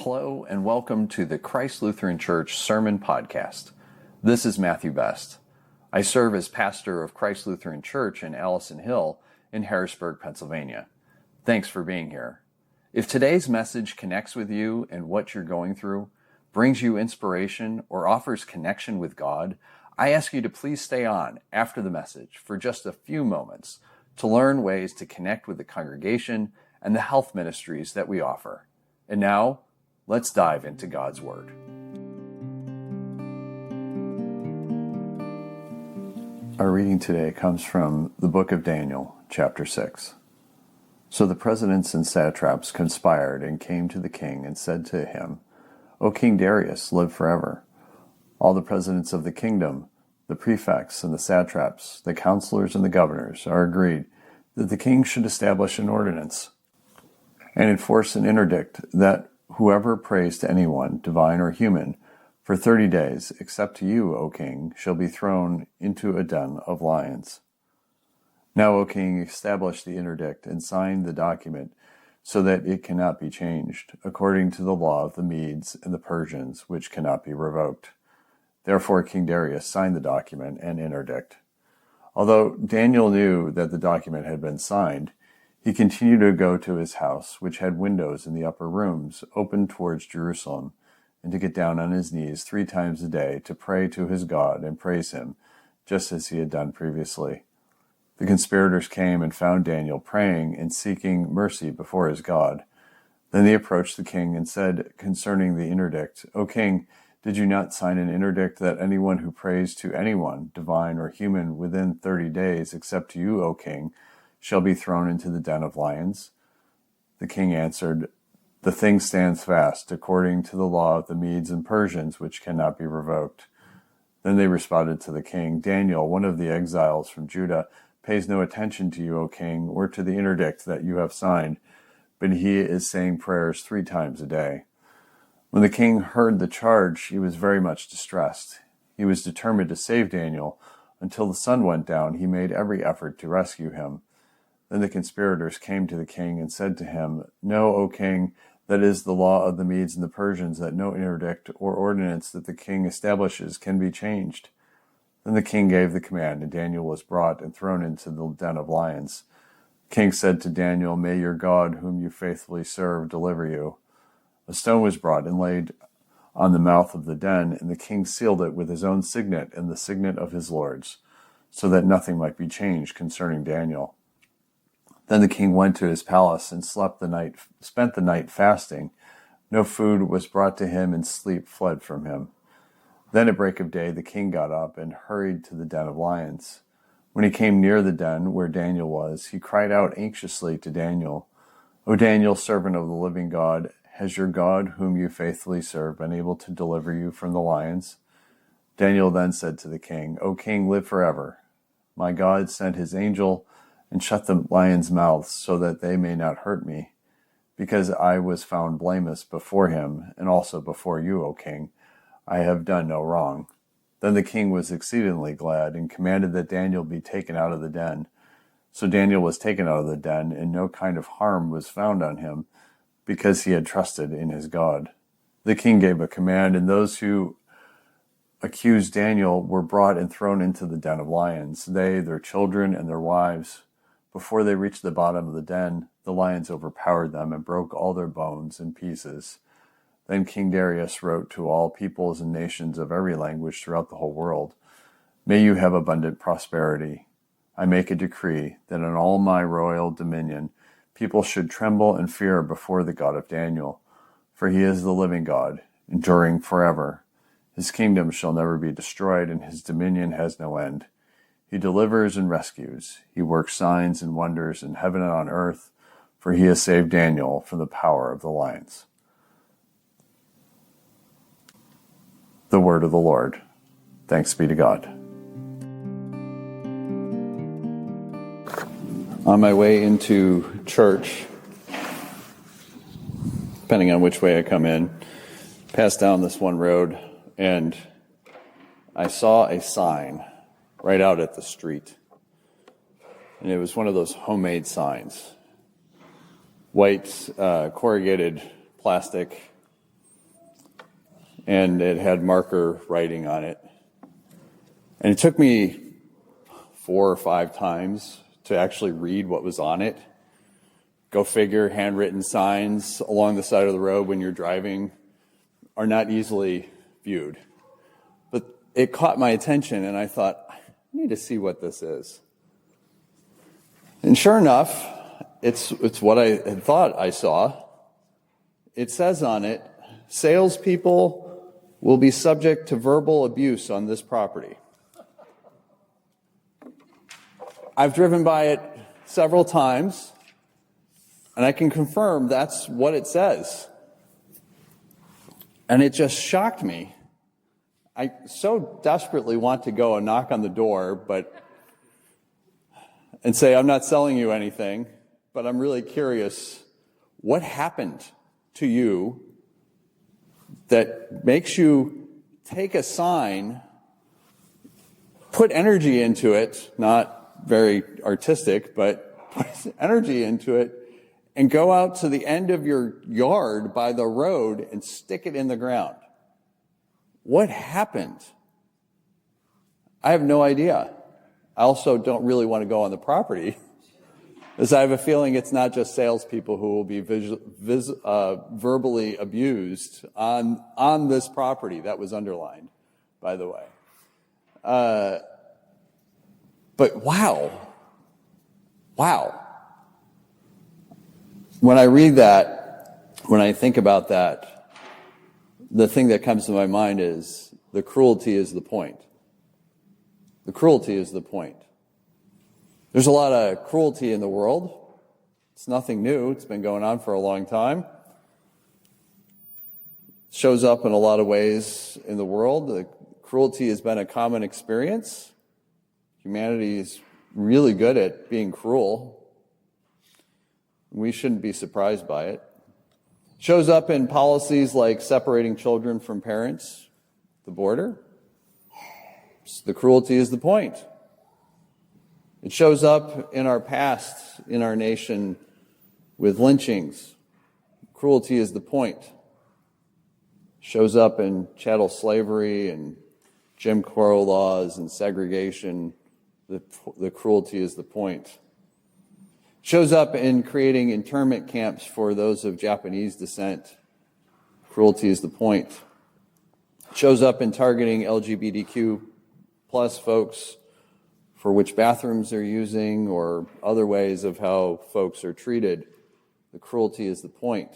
Hello and welcome to the Christ Lutheran Church Sermon Podcast. This is Matthew Best. I serve as pastor of Christ Lutheran Church in Allison Hill in Harrisburg, Pennsylvania. Thanks for being here. If today's message connects with you and what you're going through, brings you inspiration, or offers connection with God, I ask you to please stay on after the message for just a few moments to learn ways to connect with the congregation and the health ministries that we offer. And now, let's dive into God's Word. Our reading today comes from the book of Daniel, chapter 6. So the presidents and satraps conspired and came to the king and said to him, O King Darius, live forever. All the presidents of the kingdom, the prefects and the satraps, the counselors and the governors are agreed that the king should establish an ordinance and enforce an interdict that whoever prays to anyone, divine or human, for 30 days, except to you, O king, shall be thrown into a den of lions. Now, O king, establish the interdict and sign the document so that it cannot be changed, according to the law of the Medes and the Persians, which cannot be revoked. Therefore King Darius signed the document and interdict. Although Daniel knew that the document had been signed, he continued to go to his house, which had windows in the upper rooms open towards Jerusalem, and to get down on his knees 3 times a day to pray to his God and praise him, just as he had done previously. The conspirators came and found Daniel praying and seeking mercy before his God. Then they approached the king and said concerning the interdict, O king, did you not sign an interdict that anyone who prays to anyone, divine or human, within 30 days, except to you, O king, shall be thrown into the den of lions? The king answered, the thing stands fast, according to the law of the Medes and Persians, which cannot be revoked. Then they responded to the king, Daniel, one of the exiles from Judah, pays no attention to you, O king, or to the interdict that you have signed, but he is saying prayers 3 times a day. When the king heard the charge, he was very much distressed. He was determined to save Daniel. Until the sun went down, he made every effort to rescue him. Then the conspirators came to the king and said to him, Know, O king, that is the law of the Medes and the Persians, that no interdict or ordinance that the king establishes can be changed. Then the king gave the command, and Daniel was brought and thrown into the den of lions. The king said to Daniel, May your God, whom you faithfully serve, deliver you. A stone was brought and laid on the mouth of the den, and the king sealed it with his own signet and the signet of his lords, so that nothing might be changed concerning Daniel. Then the king went to his palace and spent the night fasting. No food was brought to him, and sleep fled from him. Then at break of day the king got up and hurried to the den of lions. When he came near the den where Daniel was, he cried out anxiously to Daniel, O Daniel, servant of the living God, has your God, whom you faithfully serve, been able to deliver you from the lions? Daniel then said to the king, O king, live forever. My God sent his angel and shut the lions' mouths so that they may not hurt me, because I was found blameless before him and also before you, O king. I have done no wrong. Then the king was exceedingly glad and commanded that Daniel be taken out of the den. So Daniel was taken out of the den, and no kind of harm was found on him, because he had trusted in his God. The king gave a command, and those who accused Daniel were brought and thrown into the den of lions, they, their children, and their wives. Before they reached the bottom of the den, the lions overpowered them and broke all their bones in pieces. Then King Darius wrote to all peoples and nations of every language throughout the whole world, May you have abundant prosperity. I make a decree that in all my royal dominion people should tremble and fear before the God of Daniel, for he is the living God, enduring forever. His kingdom shall never be destroyed, and his dominion has no end. He delivers and rescues. He works signs and wonders in heaven and on earth, for he has saved Daniel from the power of the lions. The word of the Lord. Thanks be to God. On my way into church, depending on which way I come in, passed down this one road, and I saw a sign right out at the street. And it was one of those homemade signs. White corrugated plastic and it had marker writing on it. And it took me 4 or 5 times to actually read what was on it. Go figure, handwritten signs along the side of the road when you're driving are not easily viewed. But it caught my attention, and I thought, I need to see what this is. And sure enough, it's what I had thought I saw. It says on it, salespeople will be subject to verbal abuse on this property. I've driven by it several times, and I can confirm that's what it says. And it just shocked me. I so desperately want to go and knock on the door, and say, I'm not selling you anything, but I'm really curious, what happened to you that makes you take a sign, put energy into it, not very artistic, but put energy into it, and go out to the end of your yard by the road and stick it in the ground? What happened? I have no idea. I also don't really want to go on the property, because I have a feeling it's not just salespeople who will be verbally abused on this property. That was underlined, by the way. But wow. When I read that, when I think about that, the thing that comes to my mind is the cruelty is the point. The cruelty is the point. There's a lot of cruelty in the world. It's nothing new. It's been going on for a long time. It shows up in a lot of ways in the world. The cruelty has been a common experience. Humanity is really good at being cruel. We shouldn't be surprised by it. It shows up in policies like separating children from parents, the border. The cruelty is the point. It shows up in our past, in our nation, with lynchings. Cruelty is the point. It shows up in chattel slavery and Jim Crow laws and segregation. The cruelty is the point. It shows up in creating internment camps for those of Japanese descent. Cruelty is the point. It shows up in targeting LGBTQ plus folks for which bathrooms they're using or other ways of how folks are treated. The cruelty is the point.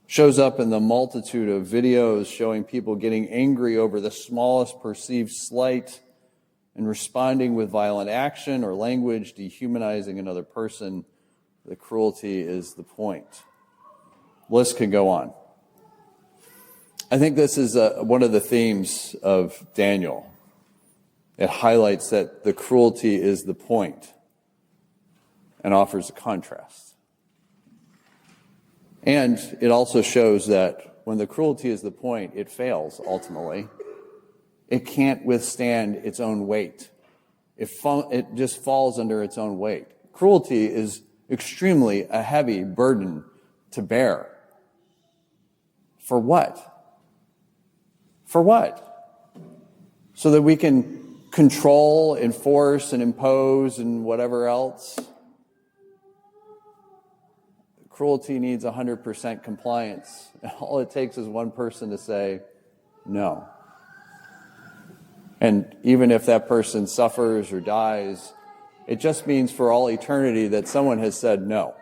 Shows up in the multitude of videos showing people getting angry over the smallest perceived slight and responding with violent action or language, dehumanizing another person. The cruelty is the point. List can go on. I think this is one of the themes of Daniel. It highlights that the cruelty is the point and offers a contrast. And it also shows that when the cruelty is the point, it fails ultimately. It can't withstand its own weight. It just falls under its own weight. Cruelty is extremely a heavy burden to bear. For what? For what? So that we can control, enforce, and impose, and whatever else. Cruelty needs 100% compliance. And all it takes is one person to say, no. And even if that person suffers or dies, it just means for all eternity that someone has said no.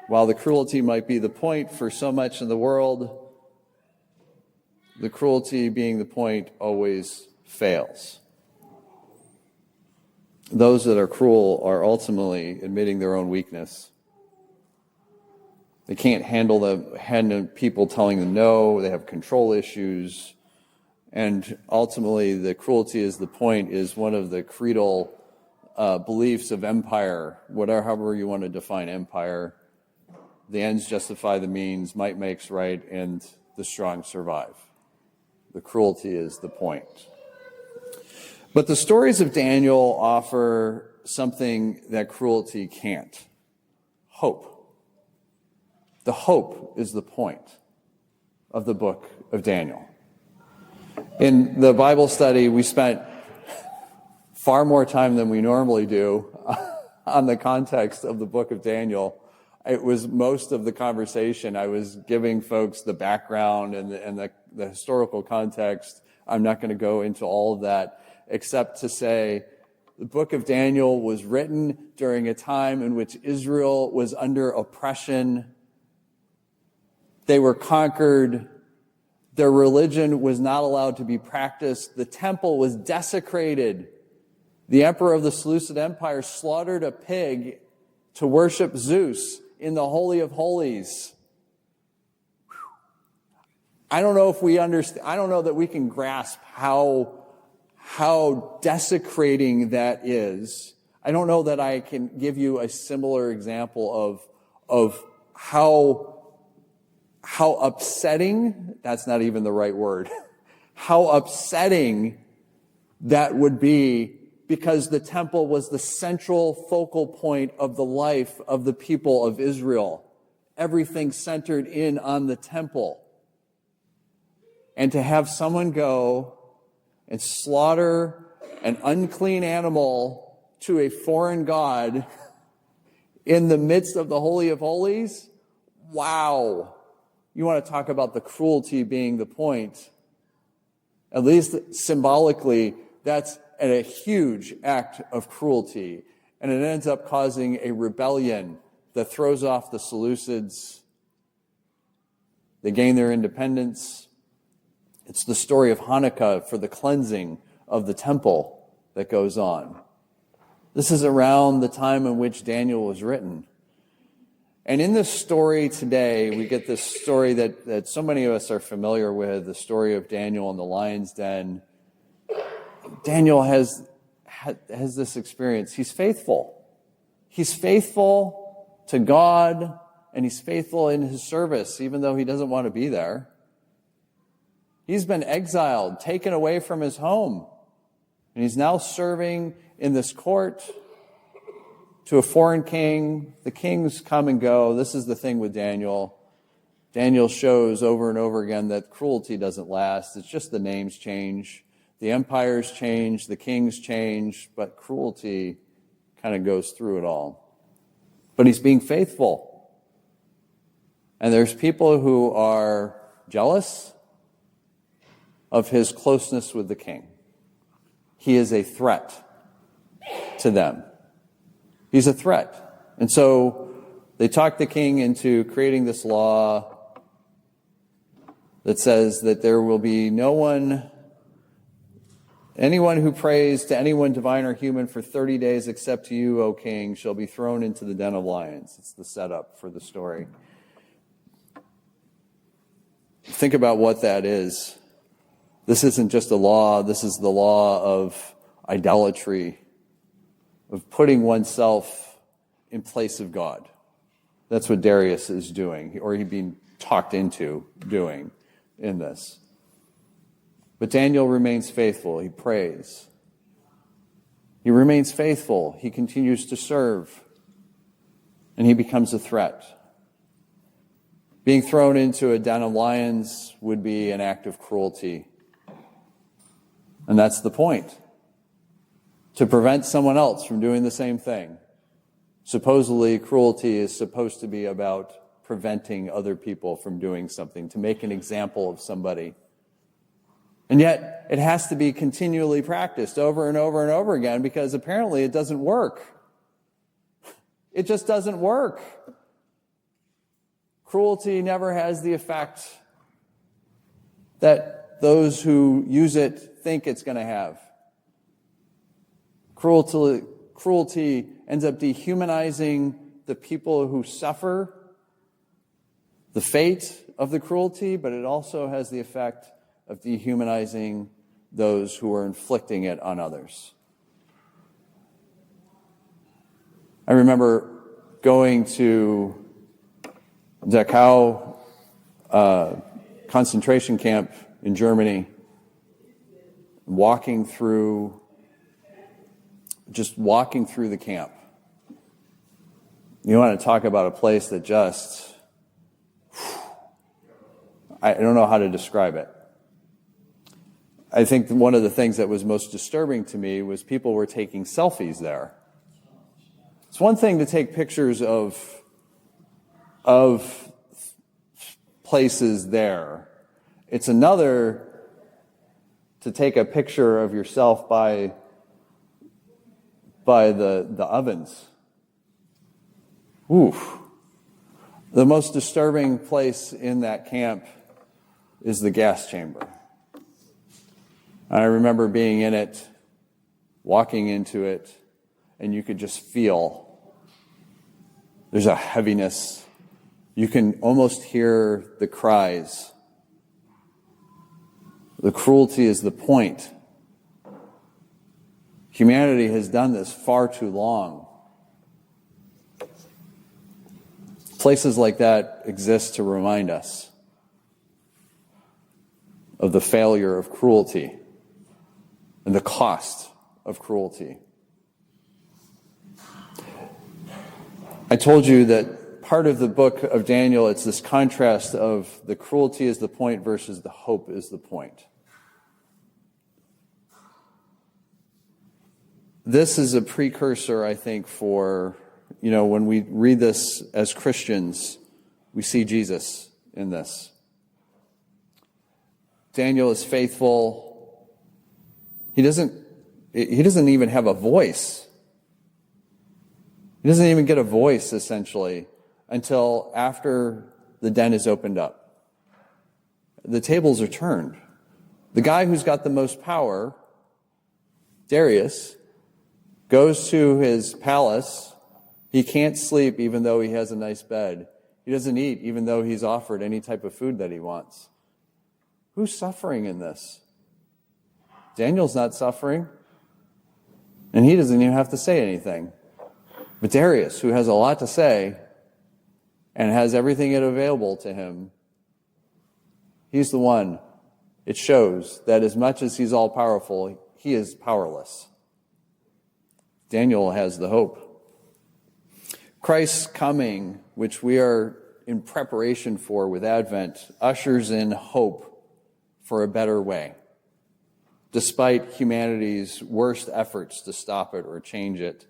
While the cruelty might be the point for so much in the world, the cruelty being the point always fails. Those that are cruel are ultimately admitting their own weakness. They can't handle people telling them no. They have control issues. And ultimately, the cruelty is the point is one of the creedal beliefs of empire, however you want to define empire. The ends justify the means, might makes right, and the strong survive. The cruelty is the point. But the stories of Daniel offer something that cruelty can't. Hope. The hope is the point. of the book of Daniel. In the Bible study, we spent far more time than we normally do on the context of the book of Daniel. It was most of the conversation. I was giving folks the background and the historical context. I'm not going to go into all of that, except to say the book of Daniel was written during a time in which Israel was under oppression. They were conquered. Their religion was not allowed to be practiced. The temple was desecrated. The emperor of the Seleucid Empire slaughtered a pig to worship Zeus in the Holy of Holies. I don't know if we understand. I don't know that we can grasp how desecrating that is. I don't know that I can give you a similar example of how upsetting, that's not even the right word, how upsetting that would be, because the temple was the central focal point of the life of the people of Israel. Everything centered in on the temple. And to have someone go and slaughter an unclean animal to a foreign god in the midst of the Holy of Holies, wow. You want to talk about the cruelty being the point. At least symbolically, that's a huge act of cruelty. And it ends up causing a rebellion that throws off the Seleucids. They gain their independence. It's the story of Hanukkah for the cleansing of the temple that goes on. This is around the time in which Daniel was written. And in this story today, we get this story that so many of us are familiar with, the story of Daniel in the lion's den. Daniel has this experience. He's faithful. He's faithful to God, and he's faithful in his service, even though he doesn't want to be there. He's been exiled, taken away from his home, and he's now serving in this court to a foreign king. The kings come and go. This is the thing with Daniel. Daniel shows over and over again that cruelty doesn't last. It's just the names change. The empires change, the kings change, but cruelty kind of goes through it all. But he's being faithful. And there's people who are jealous of his closeness with the king. He is a threat to them. He's a threat. And so they talk the king into creating this law that says that there will be anyone who prays to anyone divine or human for 30 days except to you, O king, shall be thrown into the den of lions. It's the setup for the story. Think about what that is. This isn't just a law. This is the law of idolatry, of putting oneself in place of God. That's what Darius is doing, or he's being talked into doing in this. But Daniel remains faithful. He prays. He remains faithful. He continues to serve. And he becomes a threat. Being thrown into a den of lions would be an act of cruelty. And that's the point. To prevent someone else from doing the same thing. Supposedly, cruelty is supposed to be about preventing other people from doing something, to make an example of somebody. And yet, it has to be continually practiced over and over and over again, because apparently it doesn't work. It just doesn't work. Cruelty never has the effect that those who use it think it's going to have. Cruelty ends up dehumanizing the people who suffer the fate of the cruelty, but it also has the effect of dehumanizing those who are inflicting it on others. I remember going to Dachau concentration camp in Germany, walking through the camp. You want to talk about a place that just, I don't know how to describe it. I think one of the things that was most disturbing to me was people were taking selfies there. It's one thing to take pictures of places there. It's another to take a picture of yourself by the ovens. Oof. The most disturbing place in that camp is the gas chamber. I remember being in it, walking into it, and you could just feel there's a heaviness. You can almost hear the cries. The cruelty is the point. Humanity has done this far too long. Places like that exist to remind us of the failure of cruelty and the cost of cruelty. I told you that part of the book of Daniel, it's this contrast of the cruelty is the point versus the hope is the point. This is a precursor, I think, for, when we read this as Christians, we see Jesus in this. Daniel is faithful. He doesn't even have a voice. He doesn't even get a voice, essentially, until after the den is opened up. The tables are turned. The guy who's got the most power, Darius, goes to his palace. He can't sleep even though he has a nice bed. He doesn't eat even though he's offered any type of food that he wants. Who's suffering in this? Daniel's not suffering, and he doesn't even have to say anything. But Darius, who has a lot to say and has everything available to him, he's the one. It shows that as much as he's all-powerful, he is powerless. Daniel has the hope. Christ's coming, which we are in preparation for with Advent, ushers in hope for a better way, despite humanity's worst efforts to stop it or change it.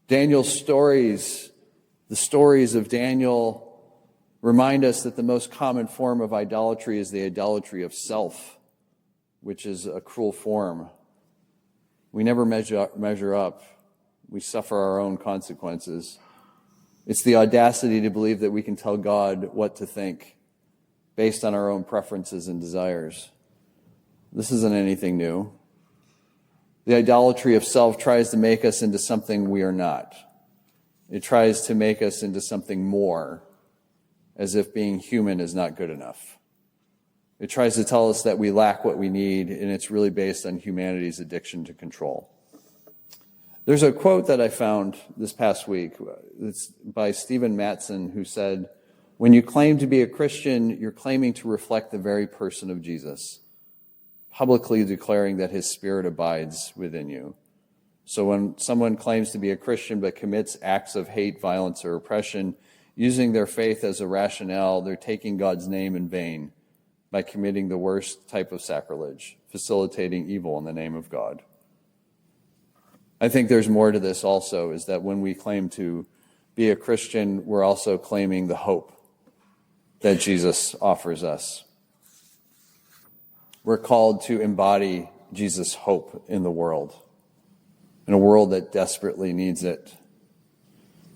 Daniel's stories, the stories of Daniel, remind us that the most common form of idolatry is the idolatry of self, which is a cruel form. We never measure up. We suffer our own consequences. It's the audacity to believe that we can tell God what to think based on our own preferences and desires. This isn't anything new. The idolatry of self tries to make us into something we are not. It tries to make us into something more, as if being human is not good enough. It tries to tell us that we lack what we need, and it's really based on humanity's addiction to control. There's a quote that I found this past week. It's by Stephen Mattson, who said, "When you claim to be a Christian, you're claiming to reflect the very person of Jesus, publicly declaring that his spirit abides within you." So when someone claims to be a Christian but commits acts of hate, violence, or oppression, using their faith as a rationale, they're taking God's name in vain by committing the worst type of sacrilege, facilitating evil in the name of God. I think there's more to this also, is that when we claim to be a Christian, we're also claiming the hope that Jesus offers us. We're called to embody Jesus' hope in a world that desperately needs it.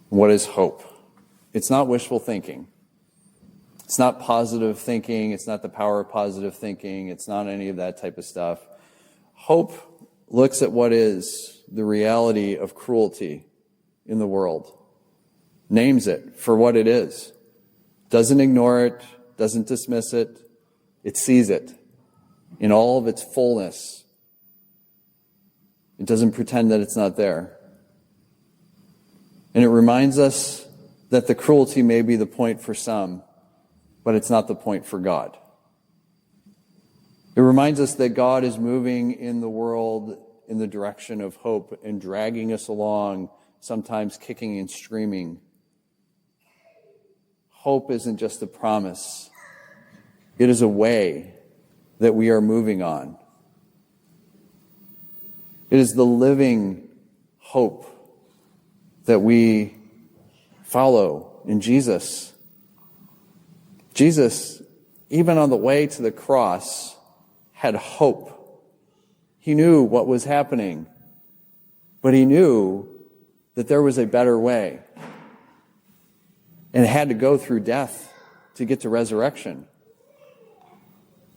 What is hope? It's not wishful thinking. It's not positive thinking. It's not the power of positive thinking. It's not any of that type of stuff. Hope looks at what is the reality of cruelty in the world, names it for what it is, doesn't ignore it, doesn't dismiss it. It sees it in all of its fullness. It doesn't pretend that it's not there. And it reminds us that the cruelty may be the point for some, but it's not the point for God. It reminds us that God is moving in the world in the direction of hope and dragging us along, sometimes kicking and screaming. Hope isn't just a promise. It is a way that we are moving on. It is the living hope that we follow in Jesus. Jesus, even on the way to the cross, had hope. He knew what was happening, but he knew that there was a better way. And it had to go through death to get to resurrection.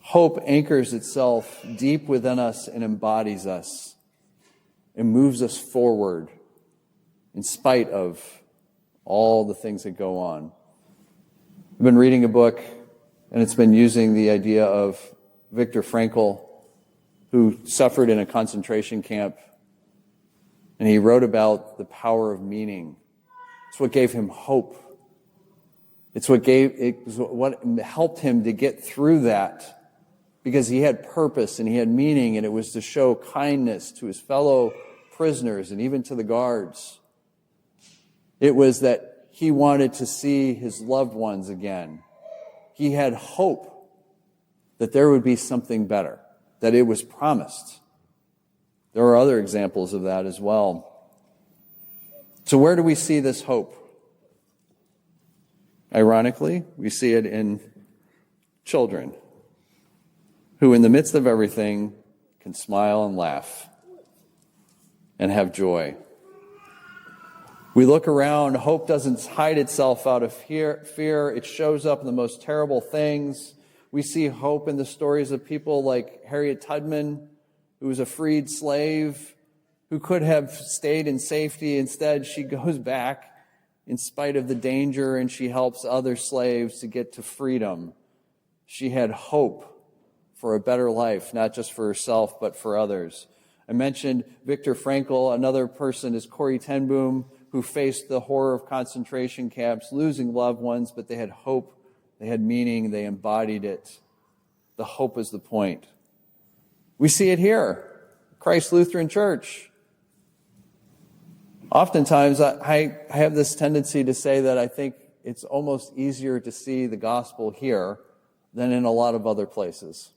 Hope anchors itself deep within us and embodies us and moves us forward in spite of all the things that go on. I've been reading a book, and it's been using the idea of Viktor Frankl, who suffered in a concentration camp, and he wrote about the power of meaning. It's what gave him hope. It was what helped him to get through that, because he had purpose and he had meaning, and it was to show kindness to his fellow prisoners and even to the guards. It was that he wanted to see his loved ones again. He had hope that there would be something better, that it was promised. There are other examples of that as well. So where do we see this hope? Ironically, we see it in children who, in the midst of everything, can smile and laugh and have joy. We look around, hope doesn't hide itself out of fear. It shows up in the most terrible things. We see hope in the stories of people like Harriet Tubman, who was a freed slave, who could have stayed in safety. Instead, she goes back in spite of the danger, and she helps other slaves to get to freedom. She had hope for a better life, not just for herself, but for others. I mentioned Viktor Frankl. Another person is Corrie ten Boom, who faced the horror of concentration camps, losing loved ones, but they had hope, they had meaning, they embodied it. The hope is the point. We see it here, Christ Lutheran Church. Oftentimes, I have this tendency to say that I think it's almost easier to see the gospel here than in a lot of other places.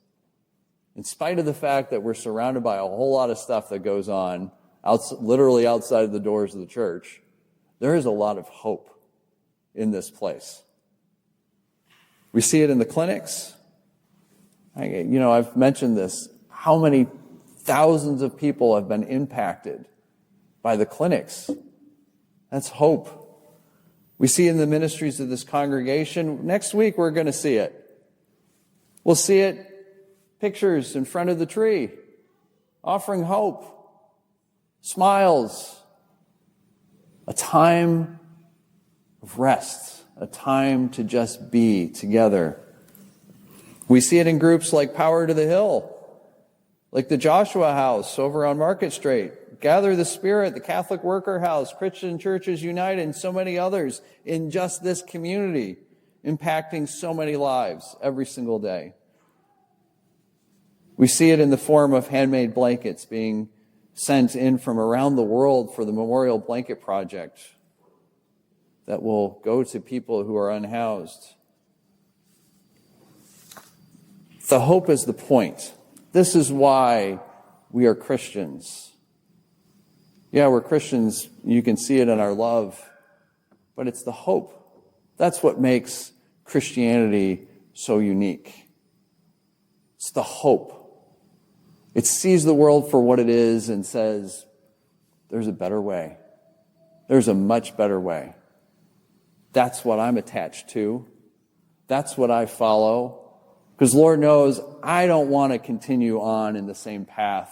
In spite of the fact that we're surrounded by a whole lot of stuff that goes on, literally outside of the doors of the church, there is a lot of hope in this place. We see it in the clinics. I've mentioned this. How many thousands of people have been impacted by the clinics? That's hope. We see it in the ministries of this congregation. Next week, we're going to see it. We'll see it, pictures in front of the tree, offering hope, smiles, a time of rest, a time to just be together. We see it in groups like Power to the Hill, like the Joshua House over on Market Street, Gather the Spirit, the Catholic Worker House, Christian Churches United, and so many others in just this community, impacting so many lives every single day. We see it in the form of handmade blankets being sent in from around the world for the Memorial Blanket Project that will go to people who are unhoused. The hope is the point. This is why we are Christians. Yeah, we're Christians. You can see it in our love, but it's the hope. That's what makes Christianity so unique. It's the hope. It sees the world for what it is and says, there's a better way. There's a much better way. That's what I'm attached to. That's what I follow. Because Lord knows I don't want to continue on in the same path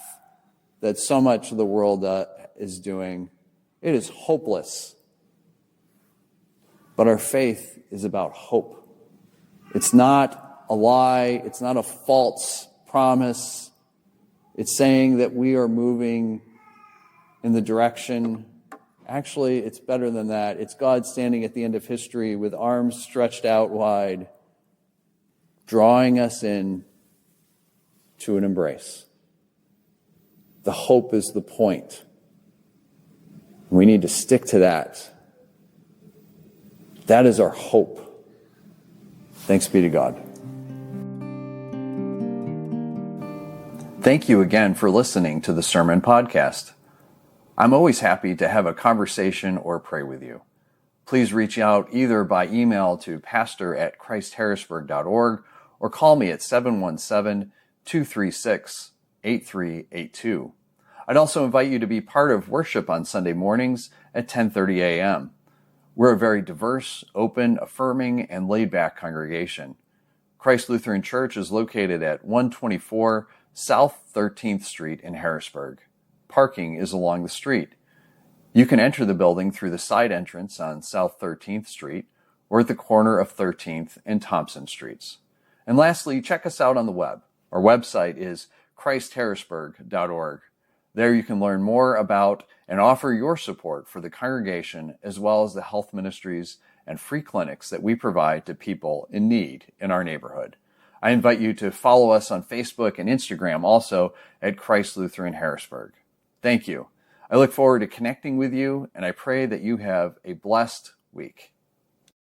that so much of the world is doing. It is hopeless. But our faith is about hope. It's not a lie. It's not a false promise. It's saying that we are moving in the direction. Actually, it's better than that. It's God standing at the end of history with arms stretched out wide, drawing us in to an embrace. The hope is the point. We need to stick to that. That is our hope. Thanks be to God. Thank you again for listening to the Sermon Podcast. I'm always happy to have a conversation or pray with you. Please reach out either by email to pastor@christharrisburg.org or call me at 717-236-8382. I'd also invite you to be part of worship on Sunday mornings at 10:30 a.m. We're a very diverse, open, affirming, and laid-back congregation. Christ Lutheran Church is located at 124 South 13th Street in Harrisburg. Parking is along the street. You can enter the building through the side entrance on South 13th Street or at the corner of 13th and Thompson Streets. And lastly, check us out on the web. Our website is christharrisburg.org. There you can learn more about and offer your support for the congregation as well as the health ministries and free clinics that we provide to people in need in our neighborhood. I invite you to follow us on Facebook and Instagram also at Christ Lutheran Harrisburg. Thank you. I look forward to connecting with you, and I pray that you have a blessed week.